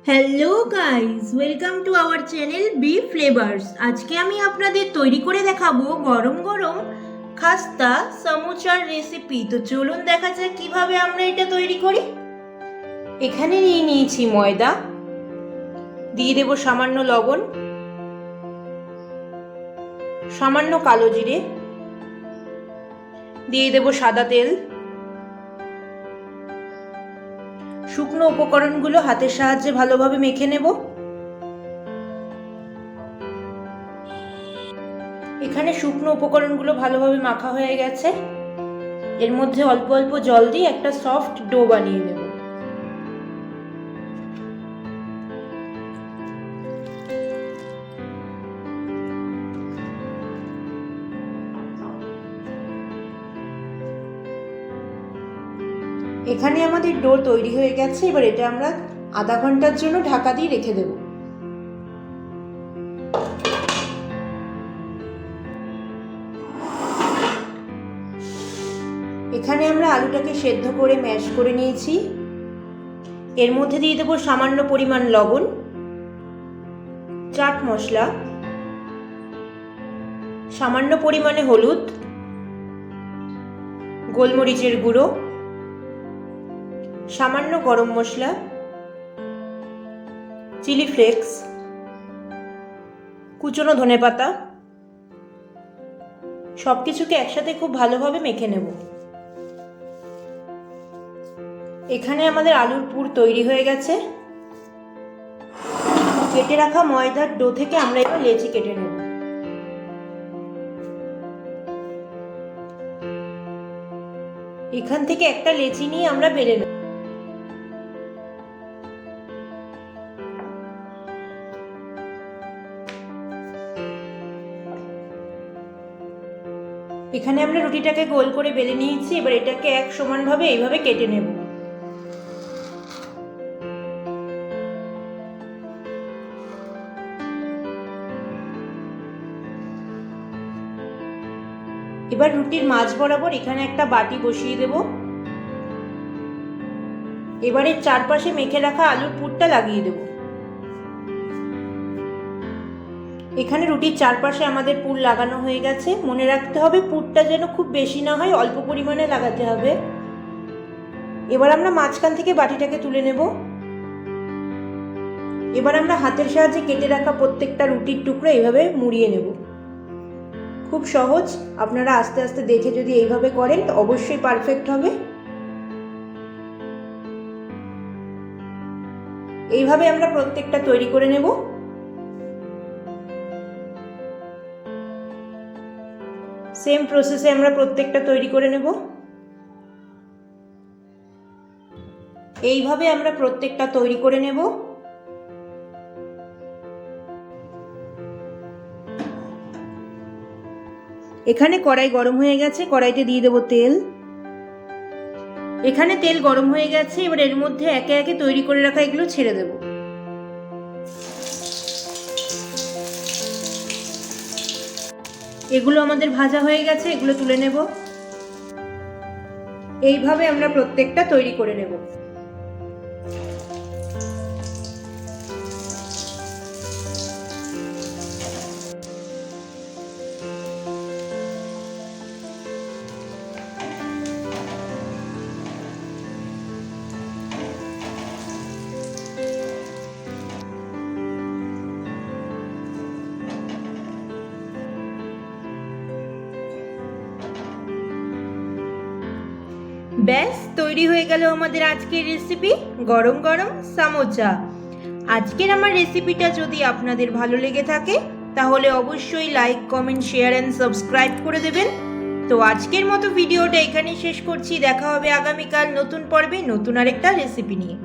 Hello guys, welcome to our channel B Flavours. আজকে আমি আপনাদের তৈরি করে দেখাবো গরম গরম খাস্তা সমোসার রেসিপি। তো চলুন দেখা যাক কিভাবে আমরা এটা তৈরি করি। এখানে নিয়ে নিয়েছি ময়দা, দিয়ে দেব সামান্য লবণ, সামান্য কালো জিরে, দিয়ে দেব সাদা তেল। শুকনো উপকরণগুলো হাতের সাহায্যে ভালোভাবে মেখে নেব। এখানে শুকনো উপকরণগুলো ভালোভাবে মাখা হয়ে গেছে। এর মধ্যে অল্প অল্প জল দিয়ে একটা সফট ডো বানিয়ে নেব। এখানে আমাদের ডো তৈরি হয়ে গেছে। এবার এটা আমরা আধা ঘন্টার জন্য ঢাকা দিয়ে রেখে দেব। এখানে আমরা আলুটাকে সেদ্ধ করে ম্যাশ করে নিয়েছি। এর মধ্যে দিয়ে দেব সামান্য পরিমাণ লবণ, চাট মশলা, সামান্য পরিমাণে হলুদ, গোলমরিচের গুঁড়ো, সামান্য গরম মশলা, চিলি ফ্লেক্স, কুচনো ধনেপাতা। সবকিছুকে একসাথে খুব ভালোভাবে মেখে নেব। এখানে আমাদের আলুর পুর তৈরি হয়ে গেছে। কেটে রাখা ময়দার ডো থেকে আমরা এবার লেচি কেটে নেব। এখান থেকে একটা লেচি নিয়ে আমরা বেলে নেব। এখানে আমরা রুটিটাকে গোল করে বেলে নিয়েছি। এবার এটাকে এক সমানভাবে এইভাবে কেটে নেব। এবার রুটির মাঝ বরাবর এখানে একটা বাটি বসিয়ে দেব। এবারে চারপাশে মেখে রাখা আলুর পুরটা লাগিয়ে দেব। এখানে রুটির চারপাশে আমাদের পুর লাগানো হয়ে গেছে। মনে রাখতে হবে পুরটা যেন খুব বেশি না হয়, অল্প পরিমাণে লাগাতে হবে। এবার আমরা মাঝখান থেকে বাটিটাকে তুলে নেব। এবার আমরা হাতের সাহায্যে কেটে রাখা প্রত্যেকটা রুটির টুকরো এইভাবে মুড়িয়ে নেব। খুব সহজ। আপনারা আস্তে আস্তে দেখে যদি এইভাবে করেন তো অবশ্যই পারফেক্ট হবে। এইভাবে আমরা প্রত্যেকটা তৈরি করে নেব। সেম প্রসেসে আমরা প্রত্যেকটা তৈরি করে নেব। এইভাবে আমরা প্রত্যেকটা তৈরি করে নেব। এখানে কড়াই গরম হয়ে গেছে। কড়াইতে দিয়ে দেব তেল। এখানে তেল গরম হয়ে গেছে। এবার এর মধ্যে একে একে তৈরি করে রাখা এগুলো ছেড়ে দেব। এগুলো আমাদের ভাজা হয়ে গেছে, এগুলো তুলে নেব। এইভাবে আমরা প্রত্যেকটা তৈরি করে নেব। ব্যাস তৈরি হয়ে গেল আমাদের আজকের রেসিপি গরম গরম সমোসা। আজকের আমার রেসিপিটা যদি আপনাদের ভালো লেগে থাকে তাহলে অবশ্যই like, comment, share and subscribe করে দেবেন। তো আজকের মতো ভিডিওটা এখানেই শেষ করছি। দেখা হবে আগামীকাল নতুন পর্বে নতুন আরেকটা রেসিপি নিয়ে।